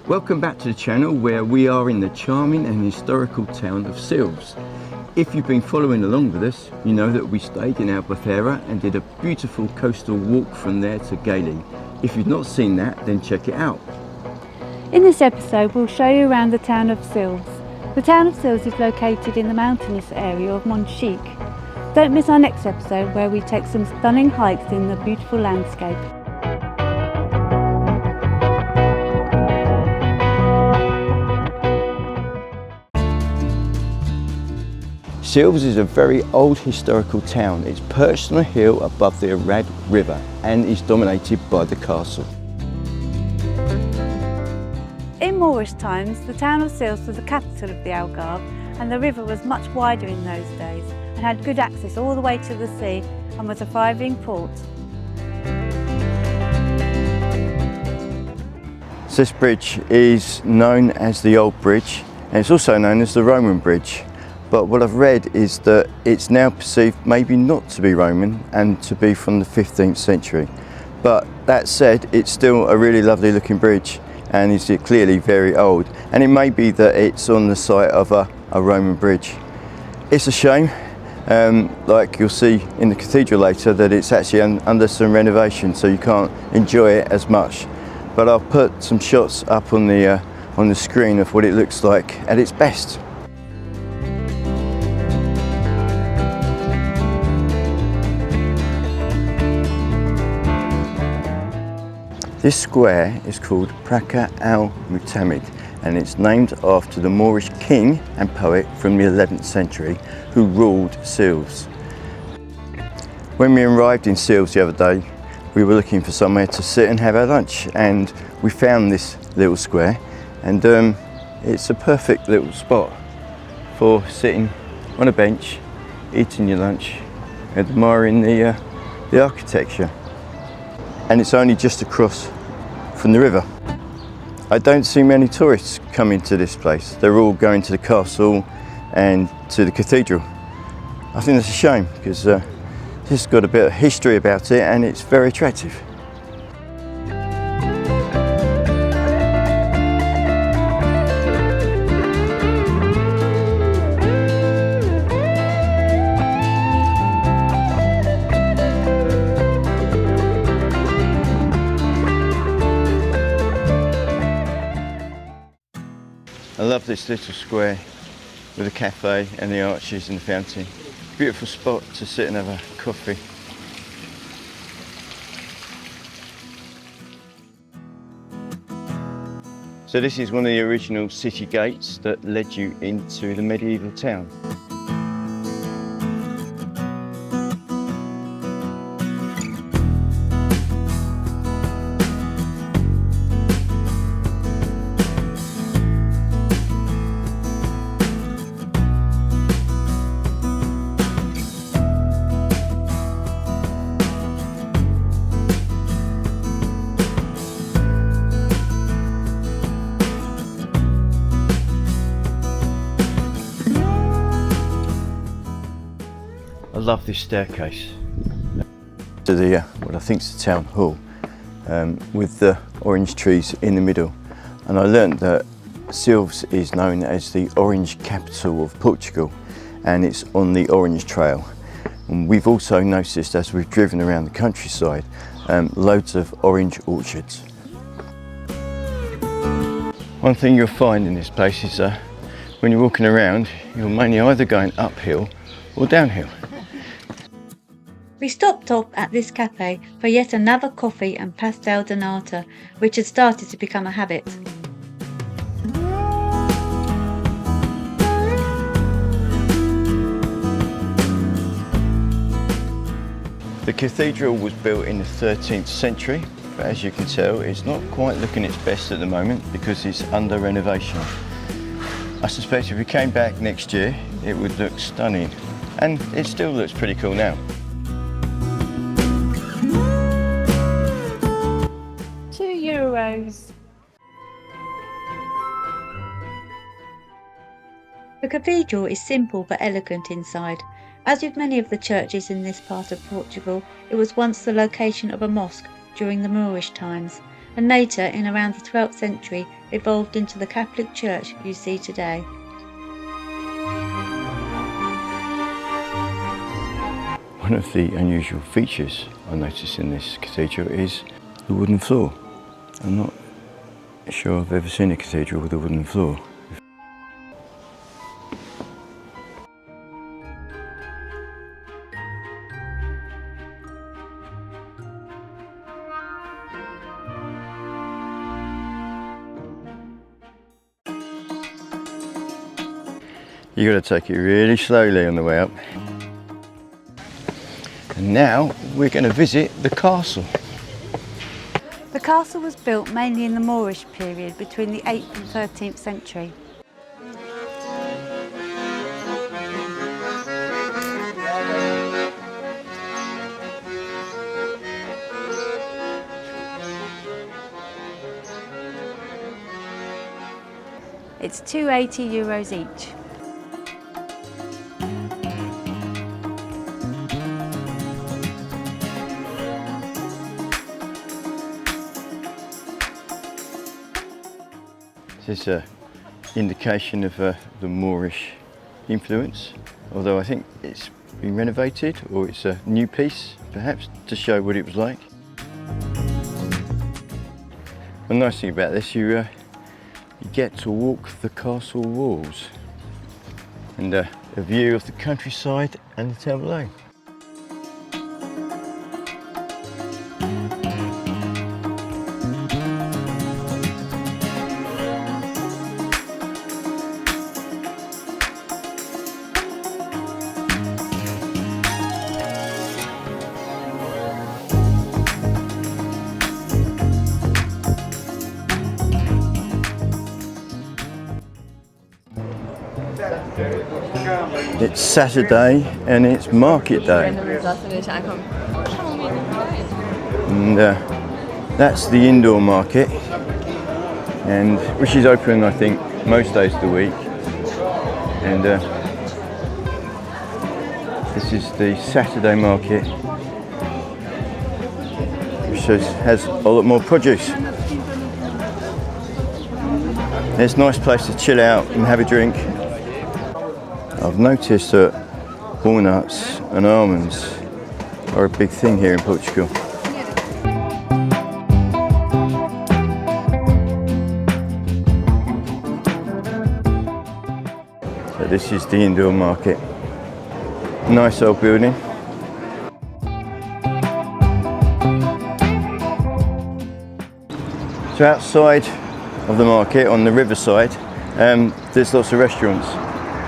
Welcome back to the channel where we are in the charming and historical town of Silves. If you've been following along with us, you know that we stayed in Albufeira and did a beautiful coastal walk from there to Gailey. If you've not seen that, then check it out. In this episode we'll show you around the town of Silves. The town of Silves is located in the mountainous area of Monchique. Don't miss our next episode where we take some stunning hikes in the beautiful landscape. Silves is a very old historical town. It's perched on a hill above the Algarve River and is dominated by the castle. In Moorish times, the town of Silves was the capital of the Algarve, and the river was much wider in those days and had good access all the way to the sea and was a thriving port. This bridge is known as the Old Bridge, and it's also known as the Roman Bridge. But what I've read is that it's now perceived maybe not to be Roman and to be from the 15th century. But that said, it's still a really lovely looking bridge and is clearly very old. And it may be that it's on the site of a Roman bridge. It's a shame, like you'll see in the cathedral later, that it's actually under some renovation, so you can't enjoy it as much. But I'll put some shots up on the screen of what it looks like at its best. This square is called Praça Al-Mutamid, and it's named after the Moorish king and poet from the 11th century who ruled Silves. When we arrived in Silves the other day, we were looking for somewhere to sit and have our lunch, and we found this little square, and it's a perfect little spot for sitting on a bench, eating your lunch, admiring the architecture. And it's only just across from the river. I don't see many tourists coming to this place. They're all going to the castle and to the cathedral. I think that's a shame because this has got a bit of history about it and it's very attractive. I love this little square with a cafe and the arches and the fountain. Beautiful spot to sit and have a coffee. So this is one of the original city gates that led you into the medieval town. I love this staircase to the what I think is the town hall, with the orange trees in the middle. And I learnt that Silves is known as the orange capital of Portugal, and it's on the Orange Trail. And we've also noticed as we've driven around the countryside, loads of orange orchards. One thing you'll find in this place is when you're walking around, you're mainly either going uphill or downhill. We stopped off at this cafe for yet another coffee and pastel de nata, which had started to become a habit. The cathedral was built in the 13th century, but as you can tell, it's not quite looking its best at the moment because it's under renovation. I suspect if we came back next year, it would look stunning, and it still looks pretty cool now. €2. The cathedral is simple but elegant inside. As with many of the churches in this part of Portugal, it was once the location of a mosque during the Moorish times, and later, in around the 12th century, evolved into the Catholic church you see today. One of the unusual features I noticed in this cathedral is the wooden floor. I'm not sure I've ever seen a cathedral with a wooden floor. You got to take it really slowly on the way up. And now we're going to visit the castle. The castle was built mainly in the Moorish period between the 8th and 13th century. It's €280 each. This is an indication of the Moorish influence, although I think it's been renovated, or it's a new piece perhaps to show what it was like. The nice thing about this, you get to walk the castle walls and a view of the countryside and the town below. It's Saturday and it's market day, and that's the indoor market, and which is open I think most days of the week, and this is the Saturday market, which has a lot more produce. It's a nice place to chill out and have a drink. I've noticed that walnuts and almonds are a big thing here in Portugal. So this is the indoor market. Nice old building. So outside of the market, on the riverside, there's lots of restaurants.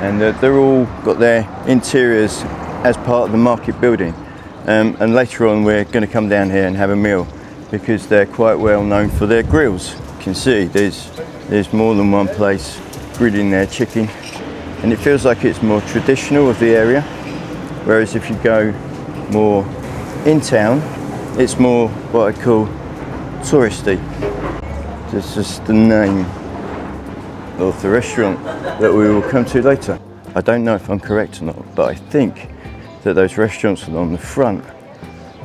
And they're all got their interiors as part of the market building, and later on we're going to come down here and have a meal because they're quite well known for their grills. You can see there's more than one place grilling their chicken, and it feels like it's more traditional of the area, whereas if you go more in town it's more what I call touristy. That's just the name of the restaurant that we will come to later. I don't know if I'm correct or not, but I think that those restaurants on the front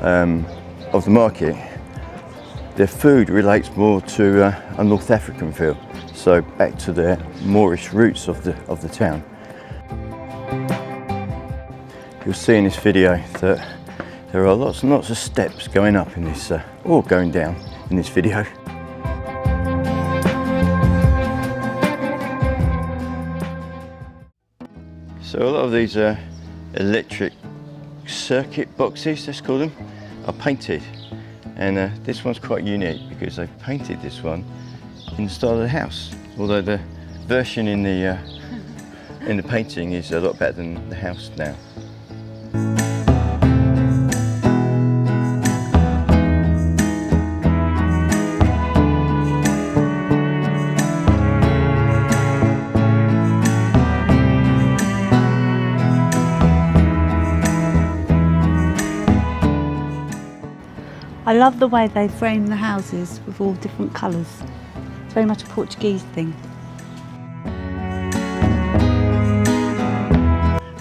of the market, their food relates more to a North African feel, so back to their Moorish roots of the town. You'll see in this video that there are lots and lots of steps going up in this, or going down in this video. So a lot of these electric circuit boxes, let's call them, are painted, and this one's quite unique because they've painted this one in the style of the house, although the version in the painting is a lot better than the house now. I love the way they frame the houses with all different colours. It's very much a Portuguese thing.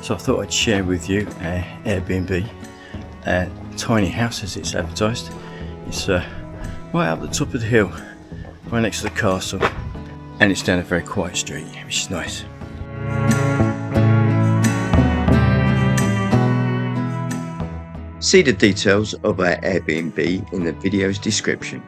So I thought I'd share with you Airbnb, tiny house as it's advertised. It's right up the top of the hill, right next to the castle, and it's down a very quiet street, which is nice. See the details of our Airbnb in the video's description.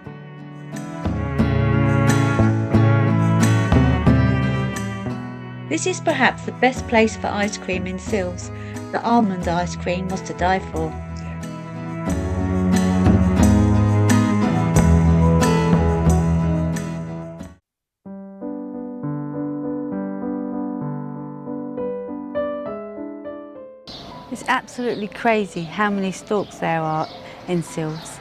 This is perhaps the best place for ice cream in Silves. The almond ice cream was to die for. It's absolutely crazy how many stalks there are in Silves.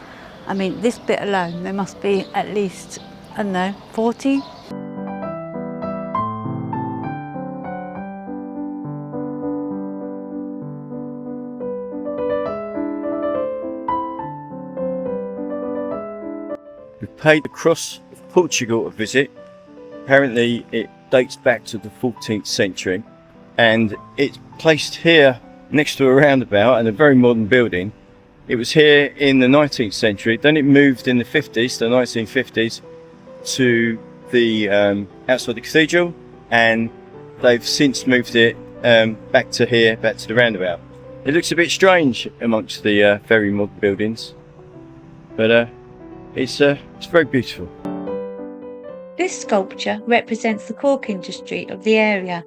I mean, this bit alone, there must be at least, I don't know, 40? We've paid the Cross of Portugal a visit. Apparently it dates back to the 14th century and it's placed here next to a roundabout and a very modern building. It was here in the 19th century, then it moved in the 50s, the 1950s, to the outside the cathedral, and they've since moved it back to here, back to the roundabout. It looks a bit strange amongst the very modern buildings, but it's very beautiful. This sculpture represents the cork industry of the area.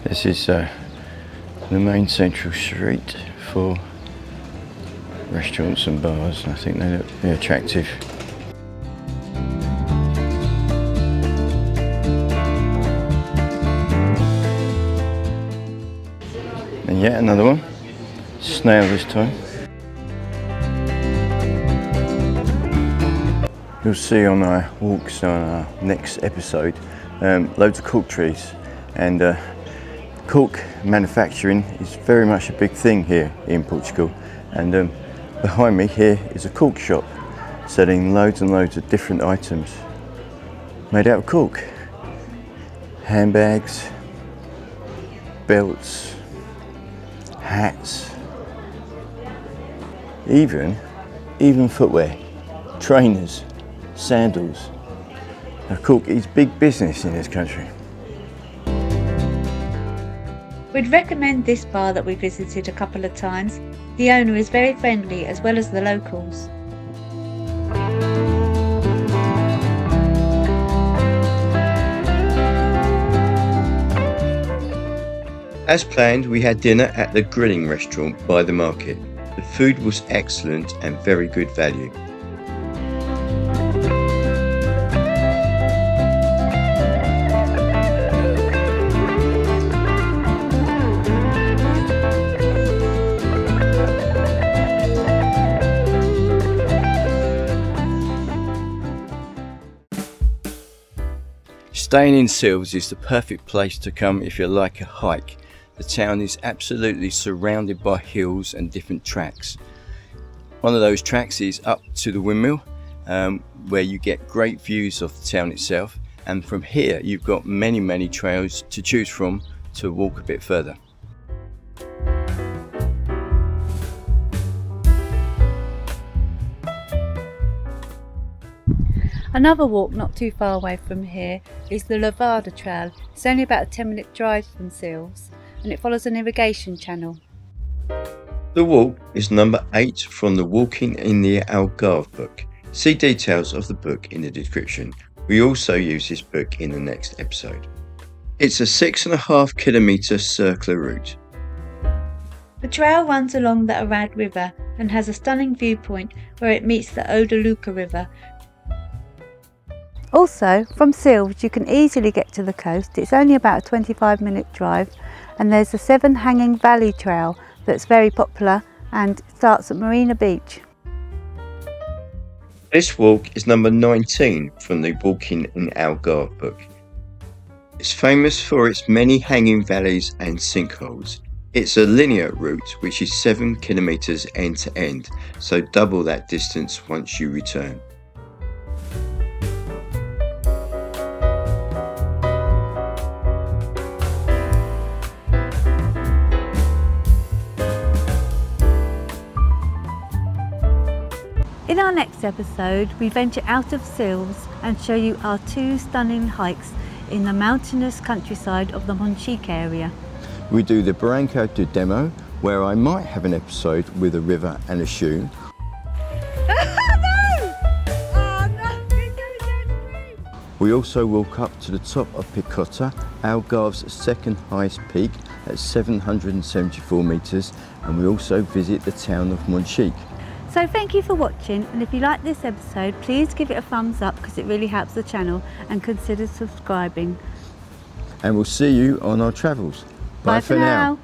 This is the main central street for restaurants and bars, and I think they look very attractive. And yet another one, snail this time. You'll see on our walks on our next episode loads of cork trees, and cork manufacturing is very much a big thing here in Portugal, and behind me here is a cork shop selling loads and loads of different items made out of cork. Handbags, belts, hats, even footwear, trainers, sandals. Now, cork is big business in this country. We'd recommend this bar that we visited a couple of times. The owner is very friendly as well as the locals. As planned, we had dinner at the grilling restaurant by the market. The food was excellent and very good value. Staying in Silves is the perfect place to come if you like a hike. The town is absolutely surrounded by hills and different tracks. One of those tracks is up to the windmill, where you get great views of the town itself, and from here you've got many trails to choose from to walk a bit further. Another walk not too far away from here is the Lavada Trail. It's only about a 10-minute drive from Silves, and it follows an irrigation channel. The walk is number 8 from the Walking in the Algarve book. See details of the book in the description. We also use this book in the next episode. It's a 6.5 kilometre circular route. The trail runs along the Arad River and has a stunning viewpoint where it meets the Odaluca River. Also, from Silves you can easily get to the coast. It's only about a 25-minute drive, and there's the Seven Hanging Valley Trail that's very popular and starts at Marina Beach. This walk is number 19 from the Walking in Algarve book. It's famous for its many hanging valleys and sinkholes. It's a linear route which is 7 kilometres end to end, so double that distance once you return. In our next episode, we venture out of Silves and show you our 2 stunning hikes in the mountainous countryside of the Monchique area. We do the Barranco de Demo, where I might have an episode with a river and a shoe. We also walk up to the top of Picota, Algarve's second highest peak at 774 metres, and we also visit the town of Monchique. So thank you for watching, and if you like this episode, please give it a thumbs up because it really helps the channel, and consider subscribing. And we'll see you on our travels. Bye for now.